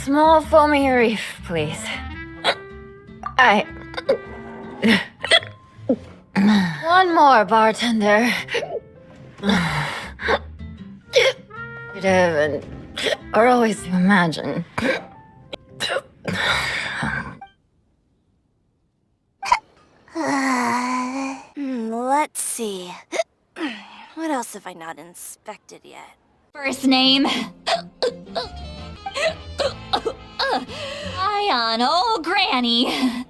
small foamy reef, please. One more, bartender. And or always to imagine. Let's see. What else have I not inspected yet? First name. Ion, oh granny.